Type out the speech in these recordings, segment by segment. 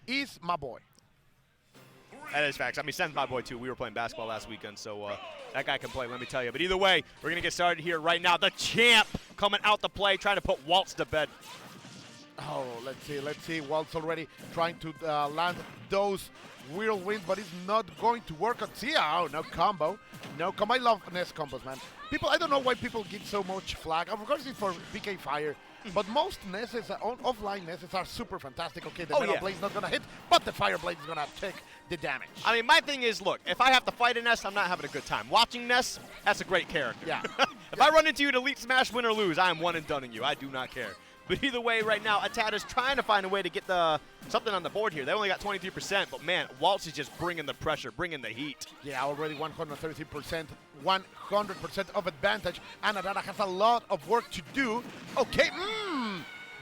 is my boy. That is facts. I mean, Sen's my boy, too. We were playing basketball last weekend, so that guy can play, let me tell you. But either way, we're going to get started here right now. The champ coming out to play, trying to put Waltz to bed. Oh, let's see. Waltz already trying to land those whirlwinds, but it's not going to work. See, oh, no combo. No combo. I love Ness combos, man. People, I don't know why people give so much flag. Of course, it's for PK Fire. But most Nesses, offline Nesses are super fantastic. Okay, the Metal Blade's not going to hit, but the Fire Blade is going to take the damage. I mean, my thing is, look, if I have to fight a Ness, I'm not having a good time. Watching Ness, that's a great character. Yeah. If I run into you in Elite Smash, win or lose, I am one and done in you. I do not care. But either way, right now, Atata's trying to find a way to get something on the board here. They only got 23%, but man, Waltz is just bringing the pressure, bringing the heat. Yeah, already 133%, 100% of advantage, and Atata has a lot of work to do. Okay,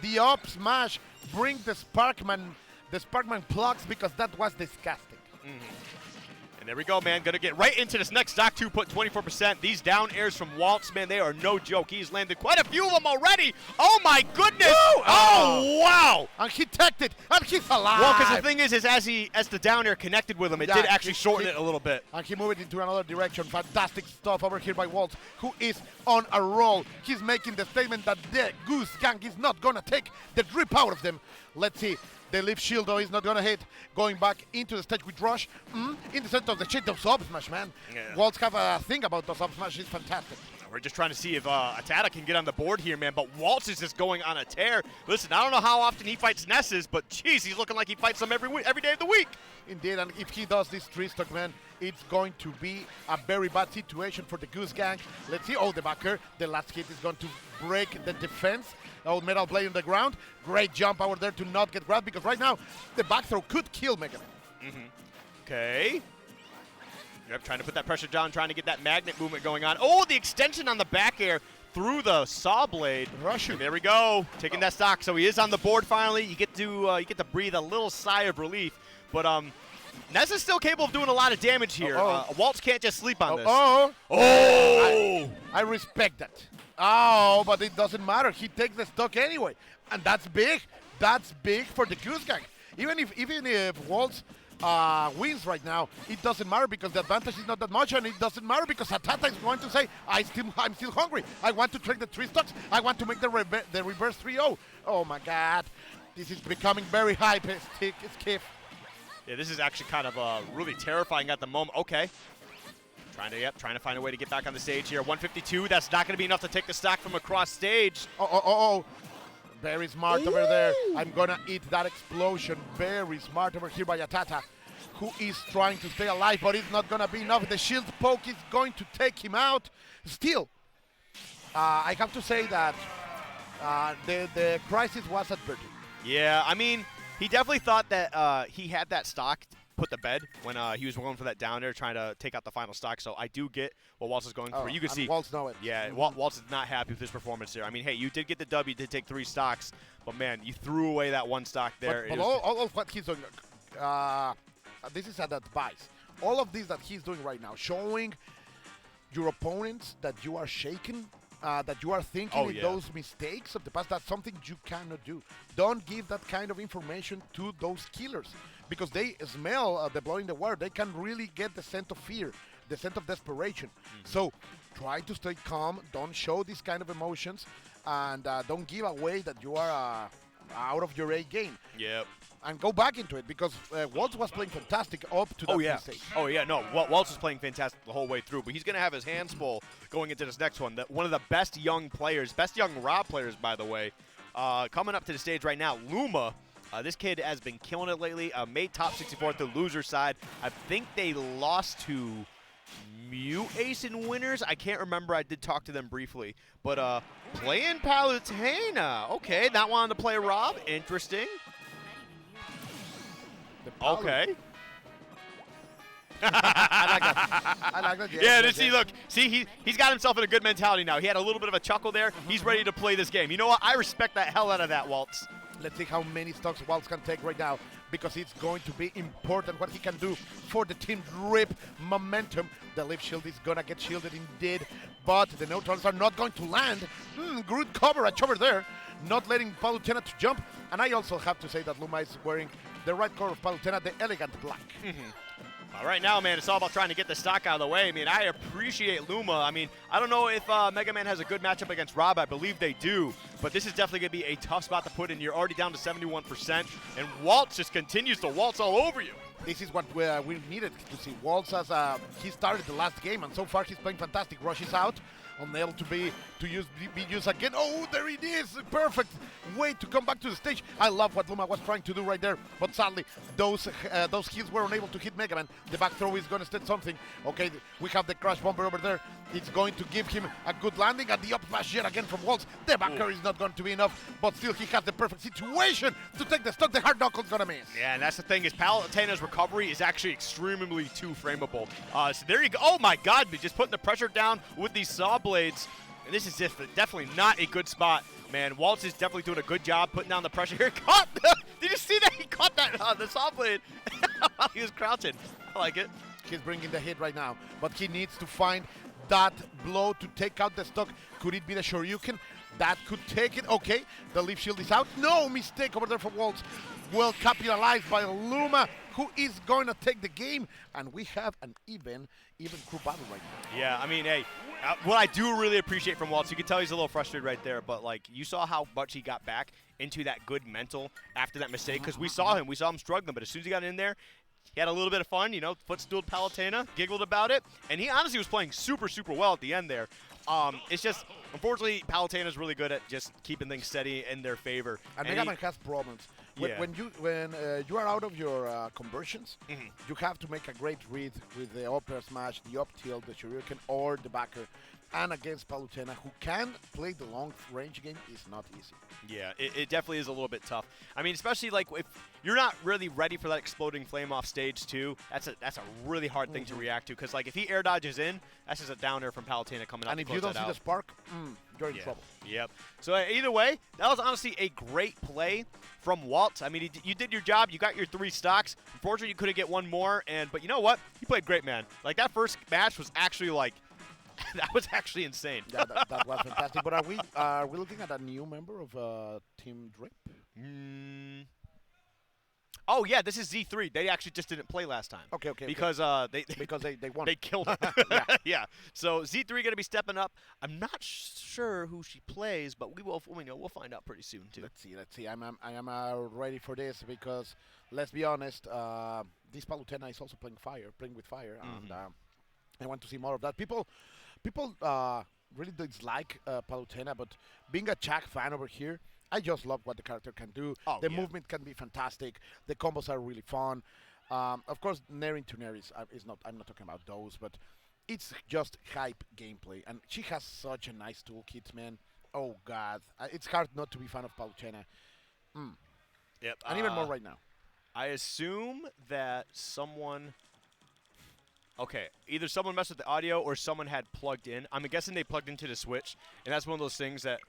the up smash bring the Sparkman plugs because that was disgusting. And there we go, man. Gonna get right into this next stock, too, put 24%. These down airs from Waltz, man, they are no joke. He's landed quite a few of them already. Oh, my goodness. Woo! Oh, wow. And he teched it, and he's alive. Well, because the thing is as the down air connected with him, it did actually shorten it a little bit. And he moved it into another direction. Fantastic stuff over here by Waltz, who is on a roll. He's making the statement that the Goose Gang is not going to take the DRiP out of them. Let's see. The Leaf Shield, though, is not going to hit. Going back into the stage with Rush. In the center of the shit, those up smash, man. Yeah. Waltz have a thing about those up smash. It's fantastic. We're just trying to see if Atata can get on the board here, man. But Waltz is just going on a tear. Listen, I don't know how often he fights Nesses, but jeez, he's looking like he fights them every day of the week. Indeed, and if he does this 3-stock, man, it's going to be a very bad situation for the Goose Gang. Let's see. Oh, the backer. The last hit is going to break the defense. Oh, Metal Blade on the ground. Great jump over there to not get grabbed because right now the back throw could kill Mega Man. Okay. Yep, trying to put that pressure down, trying to get that magnet movement going on. Oh, the extension on the back air through the saw blade. Rushing. There we go, taking that stock. So he is on the board finally. You get to breathe a little sigh of relief. But Ness is still capable of doing a lot of damage here. Waltz can't just sleep on this. I respect that. Oh, but it doesn't matter. He takes the stock anyway, and that's big. That's big for the Goose Gang. Even if Waltz wins right now, it doesn't matter because the advantage is not that much, and it doesn't matter because Atata is going to say, I'm still hungry. I want to trade the 3 stocks. I want to make the reverse 3-0. Oh my God, this is becoming very high, Skiff. Yeah, this is actually kind of really terrifying at the moment. Okay. Trying to find a way to get back on the stage here. 152, that's not going to be enough to take the stock from across stage. Very smart over there. I'm going to eat that explosion. Very smart over here by Atata, who is trying to stay alive, but it's not going to be enough. The shield poke is going to take him out. Still, I have to say that the crisis was averted. Yeah, I mean, he definitely thought that he had that stock put to bed when he was going for that down there, trying to take out the final stock. So I do get what Waltz is going for. You can see Waltz know it. Yeah, Waltz is not happy with his performance there. I mean, hey, you did get the W, you did take 3 stocks, but man, you threw away that 1 stock there. But all of what he's doing, this is an advice. All of this that he's doing right now, showing your opponents that you are shaken, that you are thinking in those mistakes of the past, that's something you cannot do. Don't give that kind of information to those killers because they smell the blood in the water. They can really get the scent of fear, the scent of desperation. So try to stay calm. Don't show these kind of emotions, and don't give away that you are out of your A game. Yep. And go back into it because Waltz was playing fantastic up to that mistake. Oh, yeah, no, Waltz was playing fantastic the whole way through, but he's going to have his hands full going into this next one. One of the best young players, best young Rob players, by the way, coming up to the stage right now, Luma. This kid has been killing it lately. Made top 64 at the loser side. I think they lost to Mute Ace in winners. I can't remember. I did talk to them briefly. But playing Palutena. Okay, not wanting to play Rob. Interesting. Okay. I like that. Yeah, look. See, he's got himself in a good mentality now. He had a little bit of a chuckle there. He's ready to play this game. You know what? I respect the hell out of that, Waltz. Let's see how many stocks Waltz can take right now because it's going to be important what he can do for the team DRiP momentum. The Leaf Shield is going to get shielded indeed, but the neutrals are not going to land. Good coverage over there, not letting Palutena to jump. And I also have to say that Luma is wearing the right color of Palutena, the elegant black. All right, now, man, it's all about trying to get the stock out of the way. I mean, I appreciate Luma. I mean, I don't know if Mega Man has a good matchup against Rob. I believe they do. But this is definitely going to be a tough spot to put in. You're already down to 71%. And Waltz just continues to waltz all over you. This is what we needed to see. Waltz, as he started the last game, and so far he's playing fantastic. Rushes out, unable to be used again. Oh, there it is! Perfect way to come back to the stage. I love what Luma was trying to do right there, but sadly, those hits were unable to hit Mega Man. The back throw is going to set something. Okay, we have the crash bomber over there. It's going to give him a good landing, and the up smash yet again from Waltz. The backer is not going to be enough, but still he has the perfect situation to take the stock. The hard knuckle's going to miss. Yeah, and that's the thing is Palutena's recovery is actually extremely too frameable. So there you go. Oh my God, just putting the pressure down with these saw blades. And this is definitely not a good spot, man. Waltz is definitely doing a good job putting down the pressure here. Caught! Did you see that? He caught that the saw blade while he was crouching. I like it. He's bringing the hit right now, but he needs to find that blow to take out the stock. Could it be the Shoryuken? That could take it. Okay, the leaf shield is out. No mistake over there for Waltz. Well capitalized by Luma, who is going to take the game. And we have an even crew battle right now. Yeah, I mean, hey, what I do really appreciate from Waltz, you can tell he's a little frustrated right there, but, like, you saw how much he got back into that good mental after that mistake, because we saw him struggling, but as soon as he got in there, he had a little bit of fun, you know, footstooled Palutena, giggled about it, and he honestly was playing super, super well at the end there. It's just, unfortunately, Palutena's really good at just keeping things steady in their favor. And Mega Man has problems. When you are out of your conversions, you have to make a great read with the up air smash, the up tilt, the Shoryuken, or the backer. And against Palutena, who can play the long-range game, is not easy. Yeah, it definitely is a little bit tough. I mean, especially like if you're not really ready for that exploding flame off stage too. That's a really hard thing to react to, because like if he air dodges in, that's just a down air from Palutena coming out. And if you don't see the spark, you're in trouble. Yep. So either way, that was honestly a great play from Waltz. I mean, you did your job. You got your 3 stocks. Unfortunately, you couldn't get one more. But you know what? You played great, man. Like that first match was actually like. That was actually insane. Yeah, that was fantastic. But are we looking at a new member of Team DRiP? Oh yeah, this is Z3. They actually just didn't play last time. Okay. Because they won. They killed it. Yeah. So Z3 going to be stepping up. I'm not sure who she plays, but we'll find out pretty soon too. Let's see. I am ready for this, because let's be honest. This Palutena is also playing with fire, and I want to see more of that. People really dislike Palutena, but being a Chak fan over here, I just love what the character can do. The movement can be fantastic. The combos are really fun. Of course, Nair into Nair is not. I'm not talking about those, but it's just hype gameplay, and she has such a nice toolkit, man. Oh God, it's hard not to be fan of Palutena. Yep, and even more right now. I assume that someone. Okay, either someone messed with the audio or someone had plugged in. I'm guessing they plugged into the Switch, and that's one of those things that.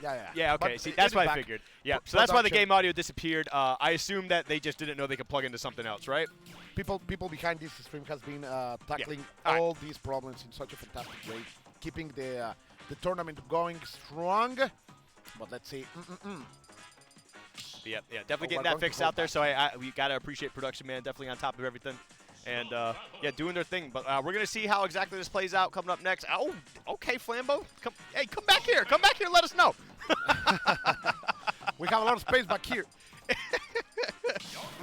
Yeah, okay. See, that's what I figured. Yeah, so that's why the game audio disappeared. I assume that they just didn't know they could plug into something else, right? People behind this stream has been tackling all these problems in such a fantastic way, keeping the tournament going strong. But let's see. Yeah, definitely getting that fixed out there. So we gotta appreciate production, man. Definitely on top of everything. And, doing their thing. But we're going to see how exactly this plays out coming up next. Oh, okay, Flambeau. Come back here. Come back here and let us know. We have a lot of space back here.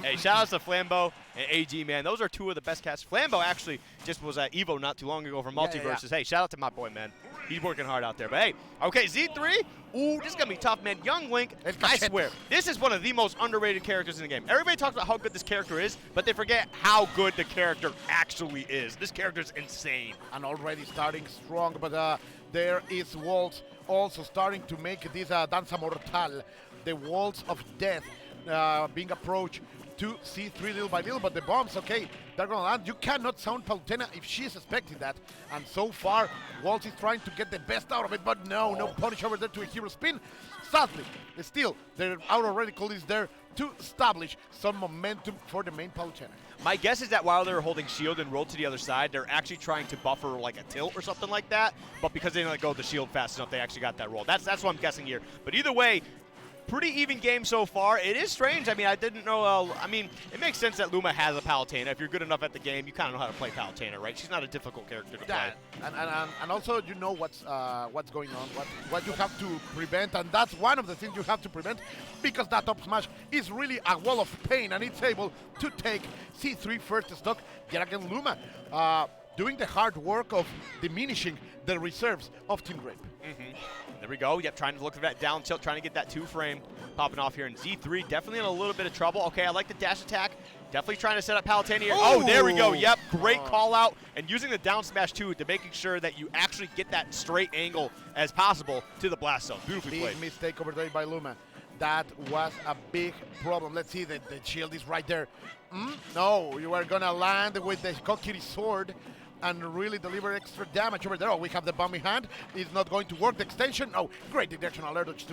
Hey, shout outs to Flambeau and AG, man. Those are 2 of the best cats. Flambeau actually just was at EVO not too long ago for Multiverses. Hey, shout out to my boy, man. He's working hard out there. But, hey, okay, Z3. Ooh, this is going to be tough, man. Young Link, I swear, this is one of the most underrated characters in the game. Everybody talks about how good this character is, but they forget how good the character actually is. This character is insane. And already starting strong, but there is Waltz also starting to make this Danza Mortal, the walls of death being approached to C3 little by little, but the bombs, okay, they're going to land. You cannot sound Palutena if she is expecting that. And so far, Waltz is trying to get the best out of it, but no punish over there to a hero spin. Sadly, still, their outer reticle is there to establish some momentum for the main Palutena. My guess is that while they're holding shield and roll to the other side, they're actually trying to buffer like a tilt or something like that, but because they didn't let go of the shield fast enough, they actually got that roll. That's what I'm guessing here. But either way, pretty even game so far. It is strange. I mean, I didn't know. I mean, it makes sense that Luma has a Palutena. If you're good enough at the game, you kind of know how to play Palutena, right? She's not a difficult character to play. And also you know what's going on, what you have to prevent, and that's one of the things you have to prevent, because that up smash is really a wall of pain, and it's able to take C3 first stock. Yet again, Luma doing the hard work of diminishing the reserves of Team DRiP. There we go. Yep, trying to look for that down tilt, trying to get that 2-frame popping off here. And Z3 definitely in a little bit of trouble. Okay, I like the dash attack. Definitely trying to set up Palutena here. Oh, there we go. Yep, great call out. And using the down smash too to making sure that you actually get that straight angle as possible to the blast zone. Beautifully played. Big mistake over there by Luma. That was a big problem. Let's see, the shield is right there. No, you are going to land with the Kokiri sword and really deliver extra damage over there. Oh, we have the bomb in hand. It's not going to work. The extension, oh, great detection alert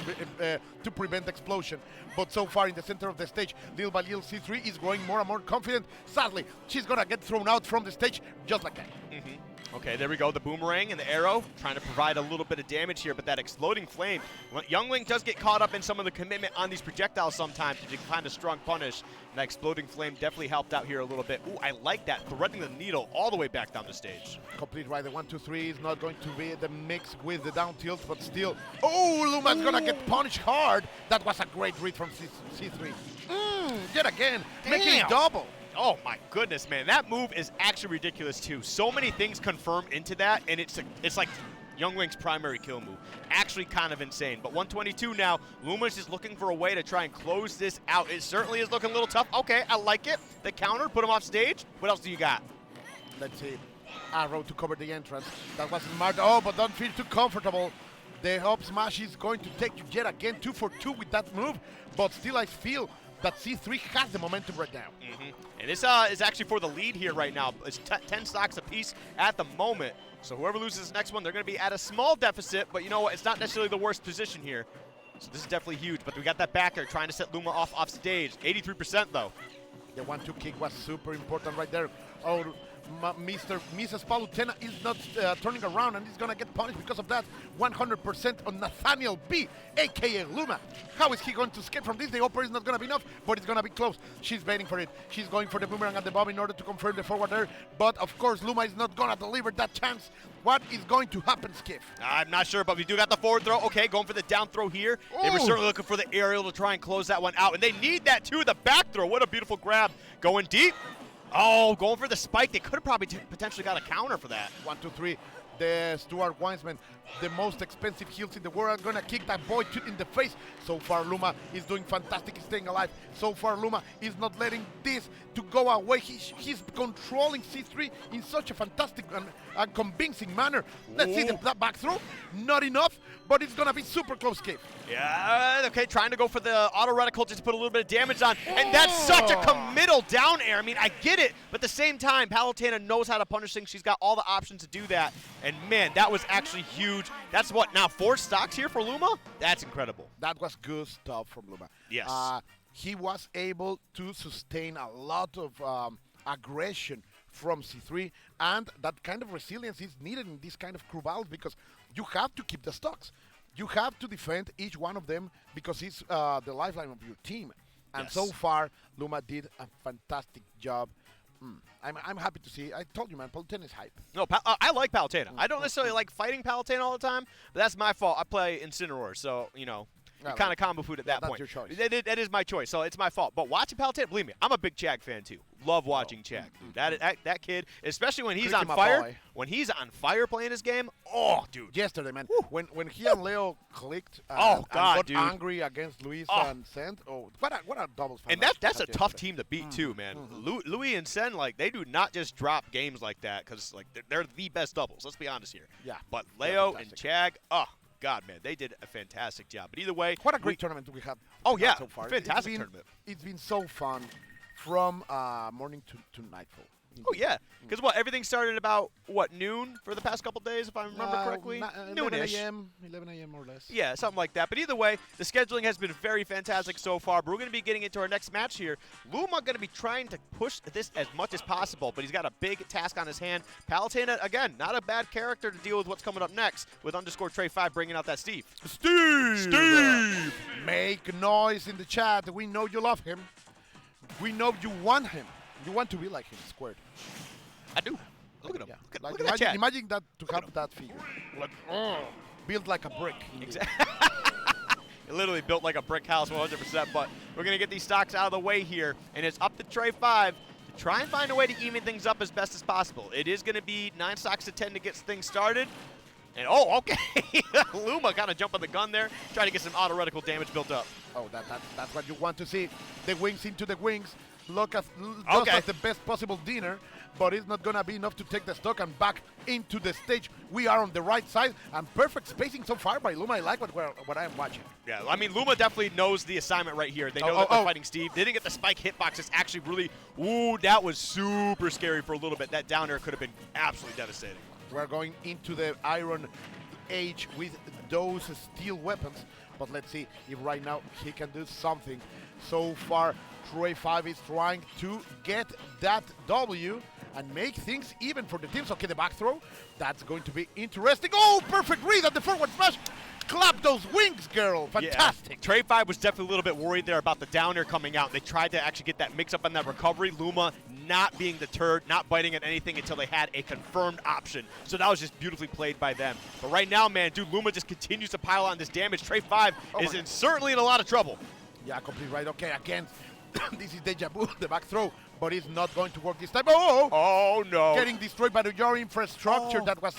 to prevent explosion. But so far in the center of the stage, little by little, C3 is growing more and more confident. Sadly, she's going to get thrown out from the stage just like that. Okay, there we go. The boomerang and the arrow trying to provide a little bit of damage here, but that exploding flame, Youngling does get caught up in some of the commitment on these projectiles sometimes to find a strong punish. And that exploding flame definitely helped out here a little bit. Ooh, I like that, threading the needle all the way back down the stage. Complete right, the 1-2-3 is not going to be the mix with the down tilt, but still. Oh, Luma's gonna get punished hard. That was a great read from C3. Yet again, making double. Oh my goodness, man. That move is actually ridiculous too. So many things confirm into that, and it's like Youngling's primary kill move. Actually kind of insane. But 122 now, Luma's just looking for a way to try and close this out. It certainly is looking a little tough. Okay, I like it. The counter, put him off stage. What else do you got? Let's see. Arrow to cover the entrance. That was smart. Oh, but don't feel too comfortable. The up smash is going to take you yet again 2 for 2 with that move. But still, I feel that C3 has the momentum right now. And this is actually for the lead here right now. It's 10 stocks apiece at the moment. So whoever loses this next one, they're going to be at a small deficit. But you know what? It's not necessarily the worst position here. So this is definitely huge. But we got that backer trying to set Luma off stage. 83% though. The 1-2 kick was super important right there. Oh, Mrs. Palutena is not turning around, and he's going to get punished because of that. 100% on Nathaniel B, a.k.a. Luma. How is he going to escape from this? The upper is not going to be enough, but it's going to be close. She's waiting for it. She's going for the boomerang and the bomb in order to confirm the forward there. But, of course, Luma is not going to deliver that chance. What is going to happen, Skiff? I'm not sure, but we do got the forward throw. Okay, going for the down throw here. They were certainly looking for the aerial to try and close that one out, and they need that, too, the back throw. What a beautiful grab. Going deep. Oh, going for the spike. They could have probably potentially got a counter for that. 1-2-3. The Stuart Winesman, the most expensive heals in the world, are going to kick that boy in the face. So far, Luma is doing fantastic staying alive. So far, Luma is not letting this to go away. He's controlling C3 in such a fantastic and convincing manner. Let's see the back throw. Not enough, but it's going to be super close, Kip. Yeah, okay, trying to go for the auto reticle just to put a little bit of damage on. And that's such a committal down air. I mean, I get it, but at the same time, Palutena knows how to punish things. She's got all the options to do that. And man, that was actually huge. That's what, now 4 stocks here for Luma? That's incredible. That was good stuff from Luma. Yes. He was able to sustain a lot of aggression from C3, and that kind of resilience is needed in this kind of crew battles, because you have to keep the stocks. You have to defend each one of them because it's the lifeline of your team. And yes. So far, Luma did a fantastic job. I'm happy to see. I told you, man, Palutena is hype. No, I like Palutena. I don't necessarily like fighting Palutena all the time, but that's my fault. I play Incineroar, so, you know, kind of combo food at that point. That's your choice. That is my choice, so it's my fault. But watching Palutena, believe me, I'm a big Chag fan too. Love watching Chag. Dude, that kid, especially when he's on fire. When he's on fire playing his game, oh, dude. Yesterday, man, when he and Leo clicked and got angry against Luis and Sen, what a doubles fan. And that's a tough team to beat too, man. Louis and Sen, like, they do not just drop games like that because, like, they're the best doubles. Let's be honest here. Yeah. But Leo and Chag, God, man, they did a fantastic job. But either way, what a great tournament we have. Oh yeah, so far. Fantastic tournament. It's been so fun from morning to nightfall. Oh, yeah. Because what, everything started about, what, noon for the past couple days, if I remember correctly? 11 a.m. 11 a.m. more or less. Yeah, something like that. But either way, the scheduling has been very fantastic so far. But we're going to be getting into our next match here. Luma going to be trying to push this as much as possible, but he's got a big task on his hand. Palutena, again, not a bad character to deal with what's coming up next, with underscore Trey 5 bringing out that Steve. Steve! Make noise in the chat. We know you love him. We know you want him. You want to be like him, squared. I do. Look at him. Yeah. Look at that chat. Imagine that to have that figure. Like, built like a brick. Exactly. It literally built like a brick house 100%, but we're going to get these stocks out of the way here, and it's up to Trey 5 to try and find a way to even things up as best as possible. It is going to be 9 stocks to 10 to get things started. And, oh, okay. Luma kind of jumping the gun there, trying to get some auto-reticle damage built up. Oh, that's what you want to see. The wings into the wings. Look at Okay. just as the best possible dinner, but it's not going to be enough to take the stock and back into the stage. We are on the right side, and perfect spacing so far by Luma. I like what I'm watching. Yeah, I mean, Luma definitely knows the assignment right here. They know that they're fighting Steve. They didn't get the spike hitbox. It's actually really, ooh, that was super scary for a little bit. That down air could have been absolutely devastating. We're going into the Iron Age with those steel weapons, but let's see if right now he can do something. So far, Trey 5 is trying to get that W and make things even for the teams. Okay, the back throw, that's going to be interesting. Oh, perfect read on the forward smash. Clap those wings, girl. Fantastic. Yeah. Trey 5 was definitely a little bit worried there about the down air coming out. They tried to actually get that mix up on that recovery. Luma not being deterred, not biting at anything until they had a confirmed option. So that was just beautifully played by them. But right now, man, dude, Luma just continues to pile on this damage. Trey 5 is certainly in a lot of trouble. Yeah, completely right. Okay, again, this is deja vu, the back throw, but it's not going to work this time. Oh no. Getting destroyed by your infrastructure. That was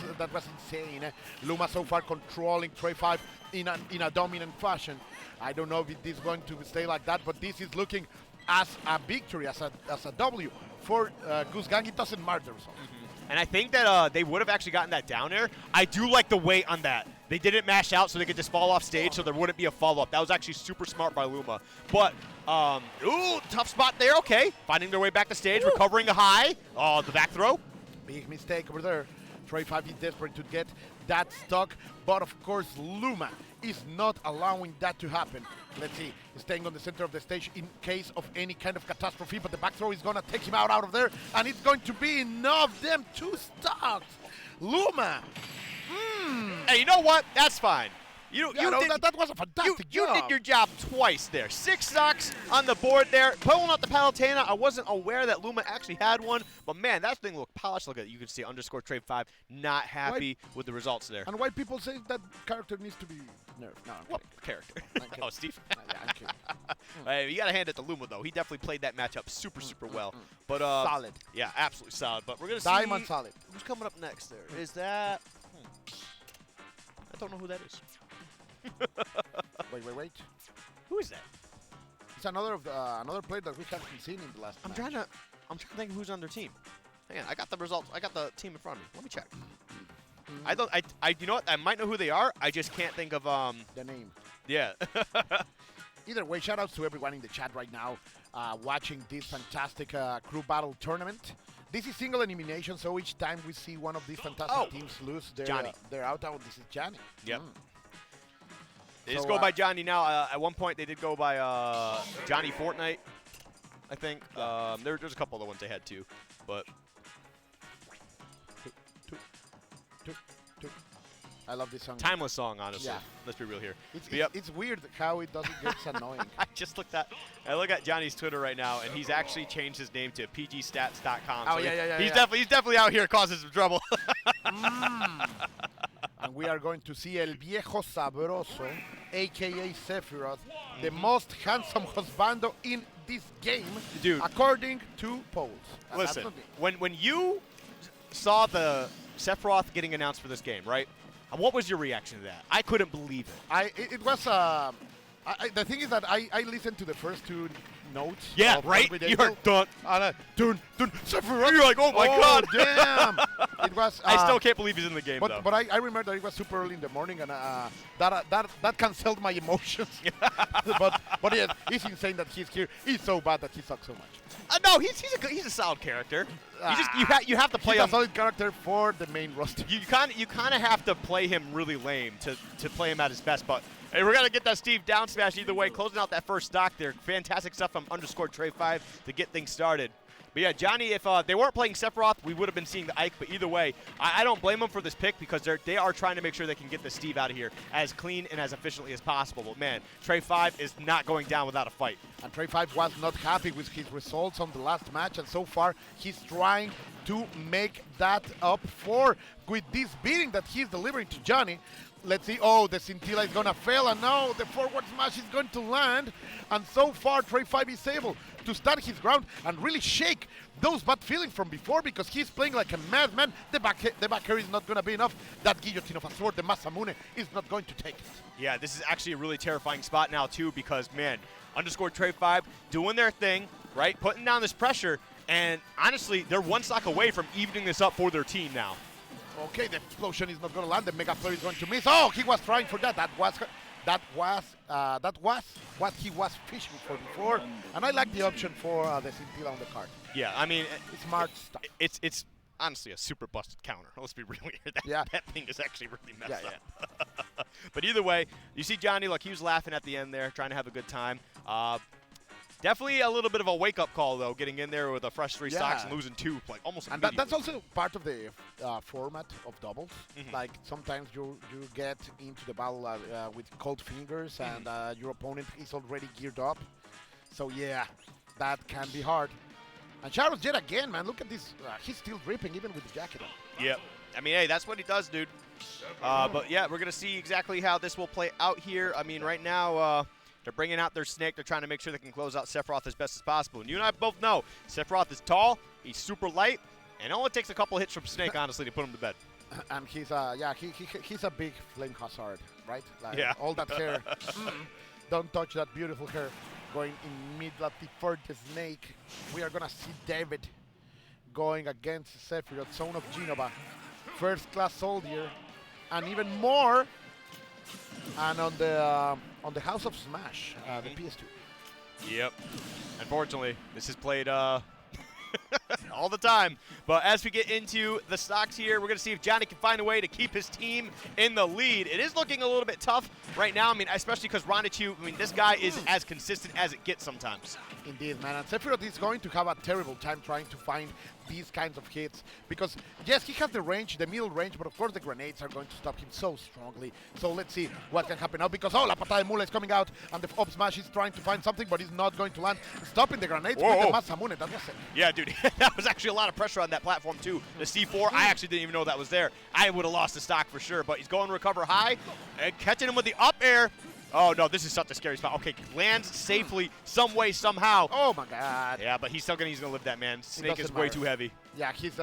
insane. Luma so far controlling Trey 5 in a dominant fashion. I don't know if this is going to stay like that, but this is looking as a victory, as a W for Goose Gang. It doesn't matter the result. And I think that they would have actually gotten that down air. I do like the weight on that. They didn't mash out so they could just fall off stage so there wouldn't be a follow-up. That was actually super smart by Luma. But, ooh, tough spot there. Okay, finding their way back to stage, recovering a high. Oh, the back throw. Big mistake over there. Trey 5 is desperate to get that stock, but of course Luma is not allowing that to happen. Let's see, staying on the center of the stage in case of any kind of catastrophe, but the back throw is going to take him out of there, and it's going to be enough. Them 2 stocks. Luma. Hey, you know what? That's fine. That was a fantastic job. You did your job twice there. 6 stocks on the board there. Pulling out the Palutena. I wasn't aware that Luma actually had one, but man, that thing looked polished. Look at it. You can see underscore Trey 5 not happy with the results there. And why people say that character needs to be nerfed? No, what character? Oh, Steve. Yeah, I'm kidding. Hey, you got to hand it to Luma, though. He definitely played that matchup super well. But solid. Yeah, absolutely solid. But we're going to see Diamond solid. Who's coming up next there? Is that... I don't know who that is. Wait. Who is that? It's another player that we haven't seen in the last. I'm trying to think who's on their team. Hang on, I got the results. I got the team in front of me. Let me check. You know what? I might know who they are. I just can't think of the name. Yeah. Either way, shout outs to everyone in the chat right now watching this fantastic crew battle tournament. This is single elimination, so each time we see one of these fantastic teams lose, they're out. This is Johnny. Yep. They just go by Johnny now. At one point, they did go by Johnny Fortnite, I think. There's a couple other ones they had, too. But I love this song. Timeless song, honestly. Yeah. Let's be real here. It's weird how it doesn't get annoying. I look at Johnny's Twitter right now, and he's actually changed his name to pgstats.com. Oh, so yeah. He's definitely out here causing some trouble. And we are going to see El Viejo Sabroso, a.k.a. Sephiroth, the most handsome husbando in this game, dude, according to polls. Listen, when you saw the Sephiroth getting announced for this game, right? What was your reaction to that? I couldn't believe it. It was the thing is that I listened to the first 2 notes. Yeah, right? You heard dun, Sephiroth. You're like, oh my God. Damn. It was. I still can't believe he's in the game, though. But I remember that it was super early in the morning, and that canceled my emotions. but yeah, it's insane that he's here. He's so bad that he sucks so much. No, he's a solid character. You have to play he's him. a solid character for the main roster. You kind of have to play him really lame to play him at his best. But hey, we're gonna get that Steve down smash either way. Closing out that first stock there. Fantastic stuff from _Trey5 to get things started. But yeah, Johnny, if they weren't playing Sephiroth, we would have been seeing the Ike. But either way, I don't blame them for this pick because they are trying to make sure they can get the Steve out of here as clean and as efficiently as possible. But man, Trey5 is not going down without a fight. And Trey5 was not happy with his results on the last match, and so far he's trying to make that up for with this beating that he's delivering to Johnny. Let's see. Oh, the Scintilla is going to fail, and now the forward smash is going to land. And so far, Trey5 is able to stand his ground and really shake those bad feelings from before because he's playing like a madman. The back air is not going to be enough. That guillotine of a sword, the Masamune, is not going to take it. Yeah, this is actually a really terrifying spot now, too, because, man, _Trey5 doing their thing, right, putting down this pressure, and honestly, they're one stock away from evening this up for their team now. Okay, the explosion is not going to land. The Mega Flare is going to miss. Oh, he was trying for that. That was what he was fishing for before. And I like the option for the Scintilla on the card. Yeah, I mean, it's smart stuff. It's honestly a super busted counter. Let's be real here. That thing is actually really messed up. But either way, you see Johnny, like he was laughing at the end there, trying to have a good time. Definitely a little bit of a wake-up call, though, getting in there with a fresh 3 stocks and losing 2, like almost immediately. And that's also part of the format of doubles. Like sometimes you get into the battle with cold fingers, and your opponent is already geared up. So yeah, that can be hard. And Charles yet again, man, look at this. He's still dripping even with the jacket on. Yep. I mean, hey, that's what he does, dude. But yeah, we're gonna see exactly how this will play out here. I mean, right now. They're bringing out their Snake. They're trying to make sure they can close out Sephiroth as best as possible. And you and I both know Sephiroth is tall, he's super light, and it only takes a couple hits from Snake, honestly, to put him to bed. And he's he's a big flame hazard, right? Like yeah. All that hair. Don't touch that beautiful hair. Going immediately for the Snake. We are gonna see David going against Sephiroth, son of Genova, first class soldier, and even more. And on the House of Smash, the PS2. Yep. Unfortunately, this is played all the time. But as we get into the stocks here, we're going to see if Johnny can find a way to keep his team in the lead. It is looking a little bit tough right now. I mean, especially because Randachu, I mean, this guy is as consistent as it gets sometimes. Indeed, man. And Sephiroth is going to have a terrible time trying to find these kinds of hits because, yes, he has the range, the middle range, but of course the grenades are going to stop him so strongly. So let's see what can happen now because, oh, La Patada de Mula is coming out and the up smash is trying to find something, but he's not going to land. Stopping the grenades with the Masamune, that was it. Yeah, dude, that was actually a lot of pressure on that platform, too. The C4, I actually didn't even know that was there. I would have lost the stock for sure, but he's going to recover high and catching him with the up air. Oh, no, this is such a scary spot. Okay, lands safely some way, somehow. Oh, my God. Yeah, but he's still going to live that, man. Snake is way too heavy. Yeah, he's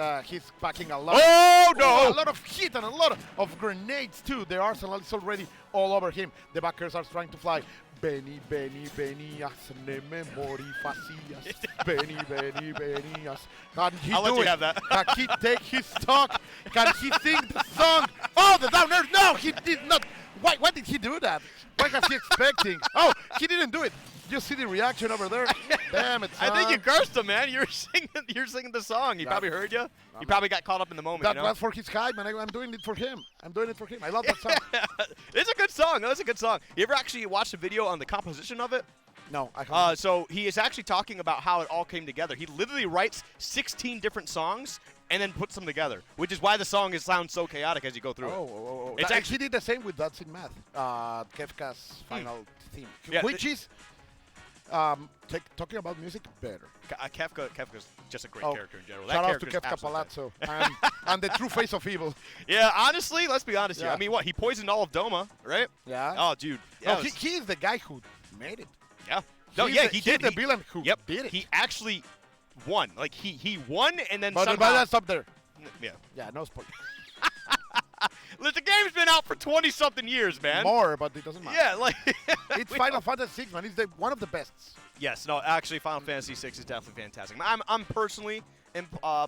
packing a lot. Oh, no! A lot of hit and a lot of grenades, too. The arsenal is already all over him. The backers are trying to fly. Benny, hazme memori facias. Benny, Can he I'll let you have that. Can he take his stock? Can he sing the song? Oh, the down air. No, he did not. Why did he do that? What was he expecting? Oh, he didn't do it. You see the reaction over there? Damn it, son. I think you cursed him, man. You're singing the song. He probably heard you. He probably got caught up in the moment. That was for his hype, man. I'm doing it for him. I love that song. It's a good song. That's a good song. You ever actually watched a video on the composition of it? No, I haven't. So he is actually talking about how it all came together. He literally writes 16 different songs and then puts them together, which is why the song sounds so chaotic as you go through it. It's actually did the same with That's in Math, Kefka's final theme, which is talking about music better. Kefka's just a great character in general. Shout out to Kefka Palazzo and the true face of evil. Yeah, honestly, let's be honest here. I mean, what? He poisoned all of Doma, right? Yeah. Oh, dude. Yeah, he is the guy who made it. Yeah. No, he did. He's the villain who did it. He actually won. Like, he won and then but somehow... But stop there. Yeah. Yeah, no spoiler. The game's been out for 20-something years, man. More, but it doesn't matter. Yeah, like it's Final Fantasy VI, man. It's one of the best. Yes, no, actually, Final Fantasy VI is definitely fantastic. I'm personally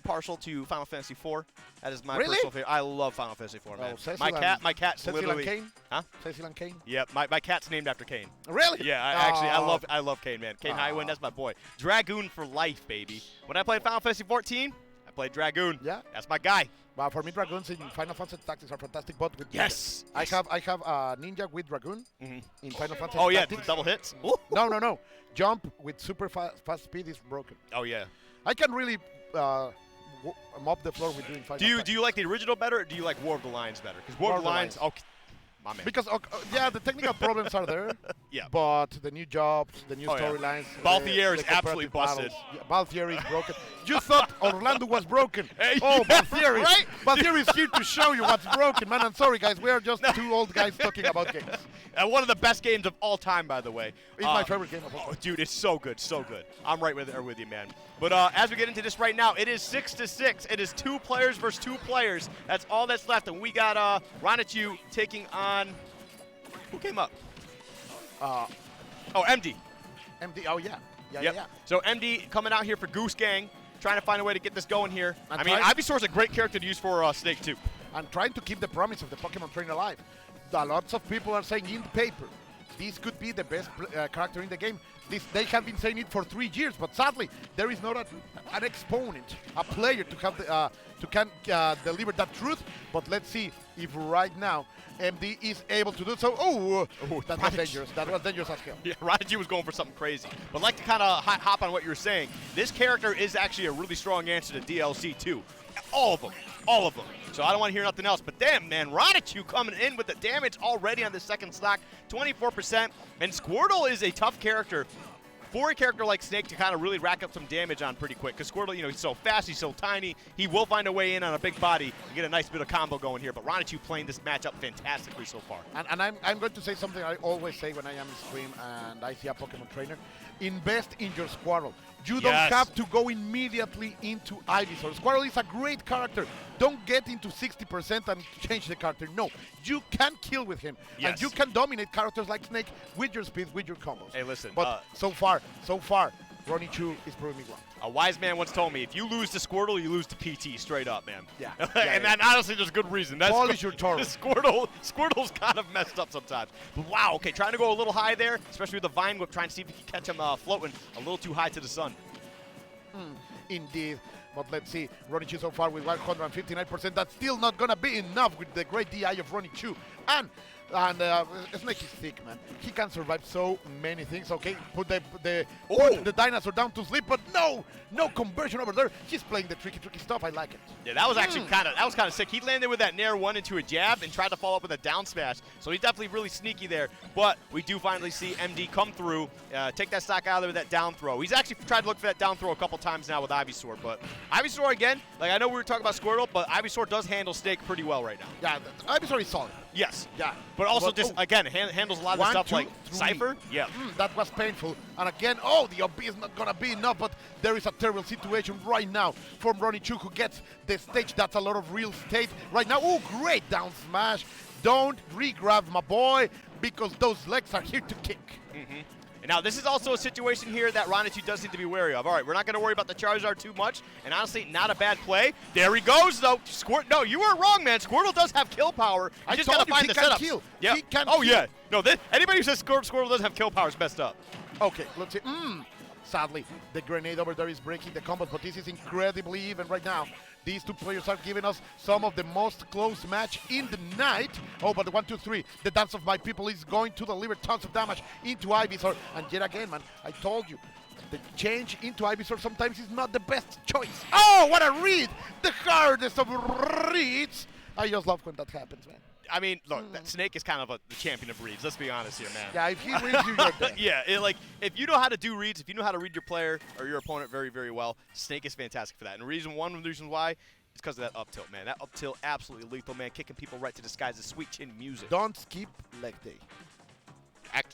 partial to Final Fantasy IV. That is my Really? personal favorite. I love Final Fantasy IV, man. Cecil My cat's Cecil literally. and Kane? Huh? Cecil and Kane? Yep, my cat's named after Kane. Really? Yeah, I love Kane, man. Kane Highwind, that's my boy. Dragoon for life, baby. When I played Final Fantasy 14, I played Dragoon. Yeah. That's my guy. But for me, Dragoons in Final Fantasy Tactics are fantastic, but with Yes. I have Ninja with Dragoon in Final Fantasy Oh, yeah, Tactics. double hits? No. Jump with super fast speed is broken. Oh, yeah. I can really mop the floor with doing Final Tactics. Do you like the original better, or do you like War of the Lions better? Because War of the Lions, okay, my man. Because, yeah, the technical problems are there. Yeah. But the new jobs, the new storylines. Balthier is the absolutely comparative busted. battles. Yeah, Balthier is broken. You thought Orlando was broken. Hey, Oh, Balthier. right? Balthier is here to show you what's broken, man. I'm sorry, guys. We are just two old guys talking about games. One of the best games of all time, by the way. It's my favorite game of all time. Oh, dude, it's so good, so good. I'm right there with you, man. But as we get into this right now, it is 6-6. It is 2 players versus 2 players. That's all that's left, and we got Ronichu taking on. Who came up? Oh, MD. MD. Oh yeah. Yep. Yeah. So MD coming out here for Goose Gang, trying to find a way to get this going here. And I mean, Ivysaur's a great character to use for Snake too. And trying to keep the promise of the Pokemon train alive. Lots of people are saying in the paper, this could be the best character in the game. They have been saying it for 3 years, but sadly, there is not an exponent, a player to have deliver that truth. But let's see if right now MD is able to do so. Oh, that was dangerous. That was dangerous as hell. Yeah, Ronichu was going for something crazy. But like to kind of hop on what you were saying, this character is actually a really strong answer to DLC too. All of them. All of them. So I don't want to hear nothing else. But damn, man, Ronichu coming in with the damage already on the second stock, 24%. And Squirtle is a tough character for a character like Snake to kind of really rack up some damage on pretty quick. Because Squirtle, he's so fast, he's so tiny, he will find a way in on a big body and get a nice bit of combo going here. But Ronichu playing this matchup fantastically so far. And I'm going to say something I always say when I am in stream and I see a Pokemon trainer. Invest in your Squirtle. You don't have to go immediately into Ivysaur. Squirtle is a great character. Don't get into 60% and change the character. No, you can kill with him. Yes. And you can dominate characters like Snake with your speed, with your combos. Hey, listen. But so far, Ronichu is proving me wrong. A wise man once told me, if you lose to Squirtle, you lose to PT, straight up, man. Yeah. And honestly, there's good reason. That's Polish your Tauros. Squirtle's kind of messed up sometimes. But wow, okay, trying to go a little high there, especially with the Vine Whip, trying to see if he can catch him floating a little too high to the sun. Indeed. But let's see, Ronichu so far with 159%. That's still not going to be enough with the great DI of Ronichu. And Snake is thick, man. He can survive so many things. Okay, put the dinosaur down to sleep, but no conversion over there. He's playing the tricky stuff. I like it. Yeah, that was actually kind of sick. He landed with that Nair 1 into a jab and tried to follow up with a down smash. So he's definitely really sneaky there. But we do finally see MD come through, take that stock out of there with that down throw. He's actually tried to look for that down throw a couple times now with Ivysaur. But Ivysaur again, like I know we were talking about Squirtle, but Ivysaur does handle Snake pretty well right now. Yeah, Ivysaur is solid. Yes. Yeah. But also again, handles a lot of the stuff like Cypher. Yeah. That was painful. And again, the OB is not going to be enough, but there is a terrible situation right now from Ronichu, who gets the stage. That's a lot of real estate right now. Oh, great down smash. Don't re-grab my boy, because those legs are here to kick. Now, this is also a situation here that Ronichu does need to be wary of. All right, we're not going to worry about the Charizard too much, and honestly, not a bad play. There he goes, though. No, you were wrong, man. Squirtle does have kill power. You just got to find the setup. Yeah. He can kill. Yeah. No, anybody who says Squirtle doesn't have kill power is messed up. Okay, let's see. Sadly, the grenade over there is breaking the combos, but this is incredibly even right now. These two players are giving us some of the most close match in the night. Oh, but the 1, 2, 3, the Dance of My People is going to deliver tons of damage into Ivysaur. And yet again, man, I told you, the change into Ivysaur sometimes is not the best choice. Oh, what a read! The hardest of reads. I just love when that happens, man. I mean, look, that Snake is kind of the champion of reads. Let's be honest here, man. Yeah, if he reads you, you're dead. Yeah, if you know how to do reads, if you know how to read your player or your opponent very, very well, Snake is fantastic for that. And one of the reasons why is because of that up tilt, man. That up tilt, absolutely lethal, man. Kicking people right to the skies, the sweet chin music. Don't skip leg day.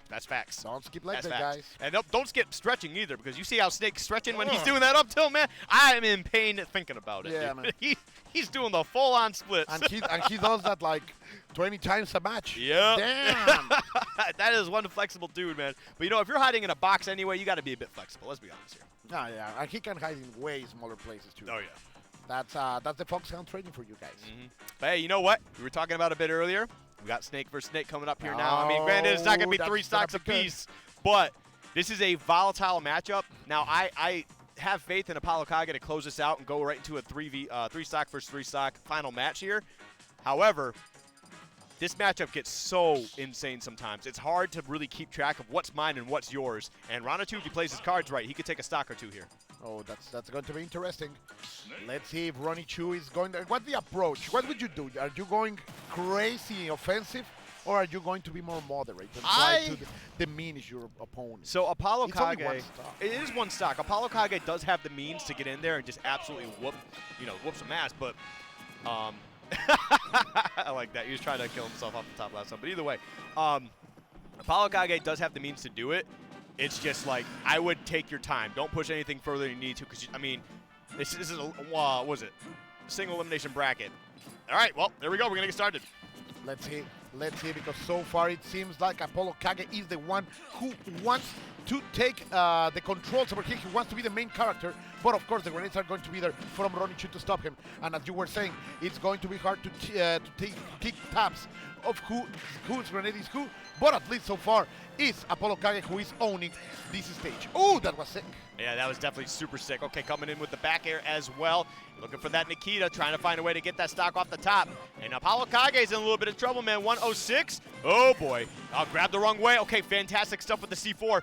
That's facts. Don't skip like That's that, facts. guys. And don't skip stretching either, because you see how Snake's stretching when he's doing that up tilt, man. I am in pain thinking about it. Yeah, dude. man. He's doing the full-on splits. And he does that like 20 times a match. Yep. Damn. That is one flexible dude, man. But, you know, if you're hiding in a box anyway, you got to be a bit flexible. Let's be honest here. Oh, yeah. And he can hide in way smaller places, too. Oh, yeah. That's the Foxhound training for you guys. But, hey, you know what? We were talking about a bit earlier. We got Snake versus Snake coming up here now. I mean, granted, it's not going to be 3 stocks apiece, but this is a volatile matchup. Now, I have faith in Apollo Kage to close this out and go right into a 3 stock versus 3 stock final match here. However, this matchup gets so insane sometimes. It's hard to really keep track of what's mine and what's yours. And Ranachu, if he plays his cards right, he could take a stock or 2 here. Oh, that's going to be interesting. Let's see if Ronnie Chu is going to... What's the approach? What would you do? Are you going crazy offensive, or are you going to be more moderate and try to diminish your opponent? So Apollo It's Kage, only 1 stock. it is 1 stock. Apollo Kage does have the means to get in there and just absolutely whoop some ass, but I like that. He was trying to kill himself off the top last time. But either way, Apollo Kage does have the means to do it. It's just like, I would take your time. Don't push anything further than you need to, because, I mean, this is a, what was it? Single elimination bracket. All right, well, there we go. We're going to get started. Let's see, because so far it seems like Apollo Kage is the one who wants to take the controls over here. He wants to be the main character, but of course the grenades are going to be there from Ronichu to stop him. And as you were saying, it's going to be hard to kick tabs of whose grenade is who, but at least so far is Apollo Kage who is owning this stage. Oh, that was sick. Yeah, that was definitely super sick. Okay, coming in with the back air as well. Looking for that Nikita, trying to find a way to get that stock off the top. And Apollo Kage is in a little bit of trouble, man. 106. Oh, boy. I'll grab the wrong way. Okay, fantastic stuff with the C4.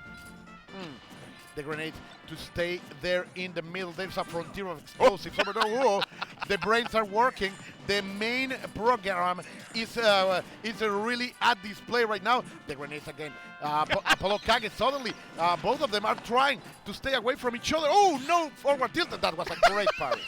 The grenade to stay there in the middle. There's a frontier of explosives over there. Whoa. The brains are working. The main program is really at display right now. The grenades again. Apollo Kage suddenly, both of them are trying to stay away from each other. Oh, no, forward tilt. That was a great parry.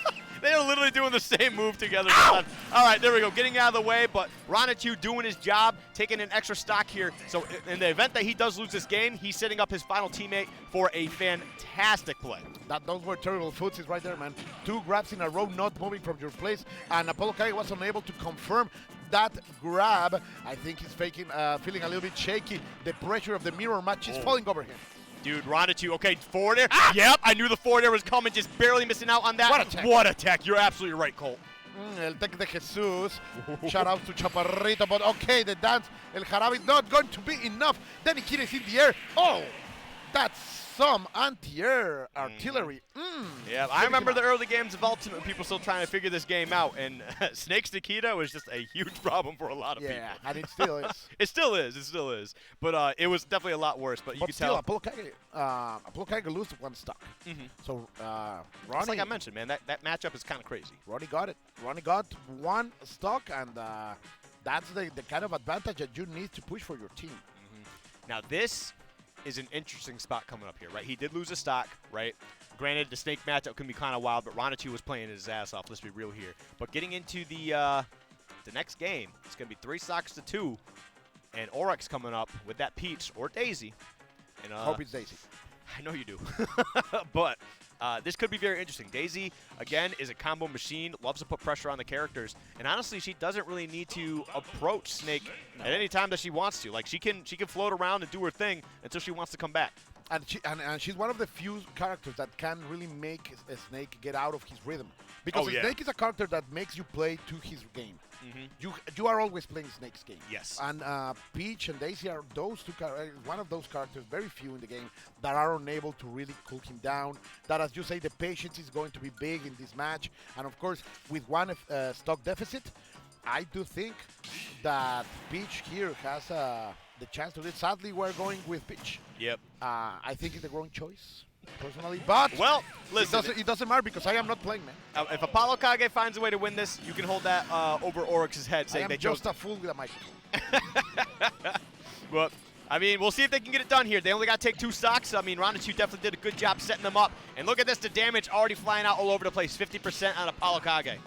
They are literally doing the same move together. All right, there we go. Getting out of the way, but Ranachu doing his job, taking an extra stock here. So in the event that he does lose this game, he's setting up his final teammate for a fantastic play. Those were terrible footsies right there, man. 2 grabs in a row, not moving from your place, and Apollo Kage was unable to confirm that grab. I think he's feeling a little bit shaky. The pressure of the mirror match is falling over him. Dude, Ranachu, okay, forward air. Yep, I knew the forward air was coming, just barely missing out on that. What a tech. You're absolutely right, Colt. El tech de Jesus. Shout out to Chaparrito, but okay, the dance, El Jarabe is not going to be enough. Then Nikita is in the air. Oh, that's some anti-air artillery. Yeah, I remember the early games of Ultimate, people still trying to figure this game out, and Snake's Nikita was just a huge problem for a lot of people. Yeah, and it still is. It still is. But it was definitely a lot worse, but you could tell. Apollo Kage loses 1 stock. So, Ronnie, just like I mentioned, man, that matchup is kind of crazy. Ronnie got it. Ronnie got 1 stock, and that's the kind of advantage that you need to push for your team. Now, this is an interesting spot coming up here, right? He did lose a stock, right? Granted, the Snake matchup can be kind of wild, but Ranachu was playing his ass off. Let's be real here. But getting into the next game, it's going to be 3 stocks to 2, and Oryx coming up with that Peach or Daisy. And, hope it's Daisy. I know you do. But this could be very interesting. Daisy, again, is a combo machine, loves to put pressure on the characters, and honestly, she doesn't really need to approach Snake at any time that she wants to. Like, she can float around and do her thing until she wants to come back. And she's one of the few characters that can really make a Snake get out of his rhythm. Because Snake is a character that makes you play to his game. You are always playing Snake's game. Yes. And Peach and Daisy are one of those characters, very few in the game, that are unable to really cool him down. That, as you say, the patience is going to be big in this match. And of course, with 1 stock deficit, I do think that Peach here has the chance to do it. Sadly, we're going with Peach. Yep. I think it's the wrong choice, personally. But well, listen, it doesn't matter because I am not playing, man. If Apollo Kage finds a way to win this, you can hold that over Oryx's head, saying they chose. Just a fool with a microphone. Well, I mean, we'll see if they can get it done here. They only got to take 2 stocks. I mean, Ranachu definitely did a good job setting them up. And look at this, the damage already flying out all over the place. 50% on Apollo Kage.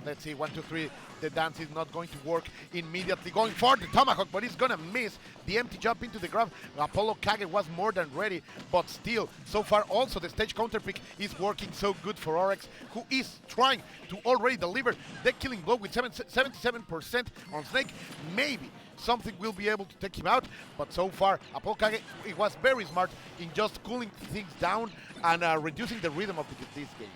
Let's see, 1, 2, 3. The dance is not going to work immediately. Going for the tomahawk, but he's going to miss. The empty jump into the grab. Apollo Kage was more than ready, but still, so far also the stage counter pick is working so good for Oryx, who is trying to already deliver the killing blow with 77% on Snake. Maybe something will be able to take him out, but so far Apollo Kage, it was very smart in just cooling things down and reducing the rhythm of this game.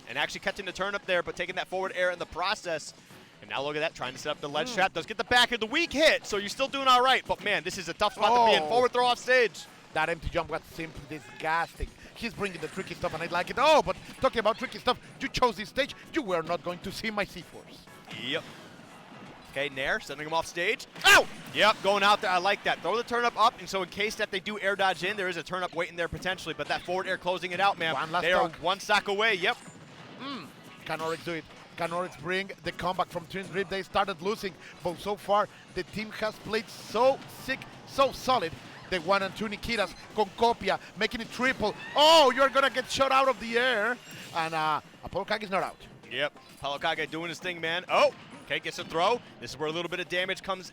And actually catching the turn up there, but taking that forward air in the process. And now look at that, trying to set up the ledge trap. Does get the back of the weak hit, so you're still doing all right. But man, this is a tough spot to be in. Forward throw off stage. That empty jump was simply disgusting. He's bringing the tricky stuff, and I like it. Oh, but talking about tricky stuff, you chose this stage. You were not going to see my C-Force. Yep. Okay, Nair sending him off stage. Ow! Yep, going out there. I like that. Throw the turn up, and so in case that they do air dodge in, there is a turn up waiting there potentially. But that forward air closing it out, man. They are one stock away. Yep. Can Oryx do it? Can Oryx bring the comeback from DRiP? They started losing, but so far the team has played so sick, so solid. The 1 and 2 Nikitas, con copia, making it triple. Oh, you're gonna get shot out of the air. And Apollo Kage is not out. Yep, Apollo Kage doing his thing, man. Oh, okay, gets a throw. This is where a little bit of damage comes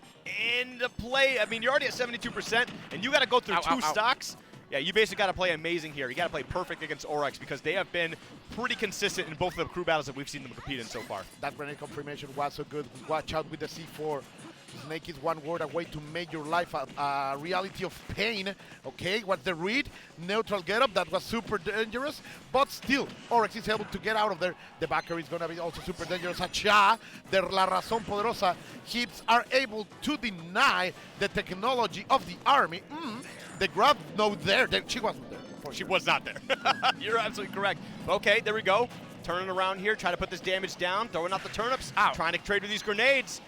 into play. I mean, you're already at 72%, and you gotta go through two stocks. Yeah, you basically got to play amazing here. You got to play perfect against Oryx because they have been pretty consistent in both of the crew battles that we've seen them compete in so far. That grenade confirmation was so good. Watch out with the C4. Snake is one word away to make your life a reality of pain. Okay, what's the read? Neutral getup, that was super dangerous, but still, Oryx is able to get out of there. The backer is going to be also super dangerous. Acha, the La Razón Poderosa hits are able to deny the technology of the army. The grab, no, she wasn't there. She was not there. You're absolutely correct. Okay, there we go. Turning around here, trying to put this damage down, throwing out the turnips, trying to trade with these grenades.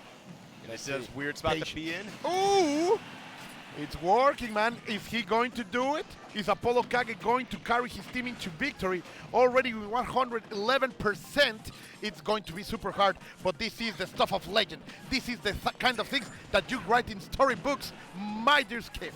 This is a weird spot to be in. Ooh! It's working, man. Is he going to do it? Is Apollo Kage going to carry his team into victory? Already with 111%, it's going to be super hard, but this is the stuff of legend. This is the kind of things that you write in storybooks, my dear Skiff.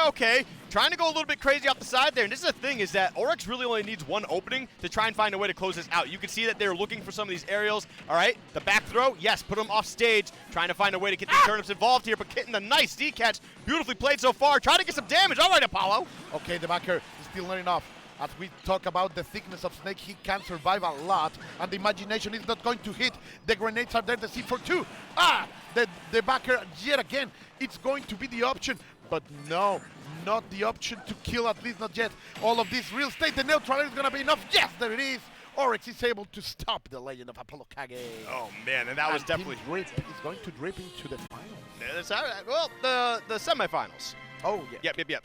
Okay, trying to go a little bit crazy off the side there, and this is the thing, is that Oryx really only needs one opening to try and find a way to close this out. You can see that they're looking for some of these aerials. All right, the back throw, yes, put them off stage, trying to find a way to get these turnips involved here, but getting the nice D-catch, beautifully played so far, trying to get some damage. All right, Apollo. Okay, the backer is still not enough. As we talk about the thickness of Snake, he can survive a lot, and the imagination is not going to hit. The grenades are there, the C4-2. The backer, yet again, it's going to be the option, but no, not the option to kill, at least not yet. All of this real estate, the neutral is going to be enough. Yes, there it is. Oryx is able to stop the legend of Apollo Kage. Oh, man, and that was definitely... DRiP is going to DRiP into the finals. Well, the semifinals. Oh, yeah. Yep.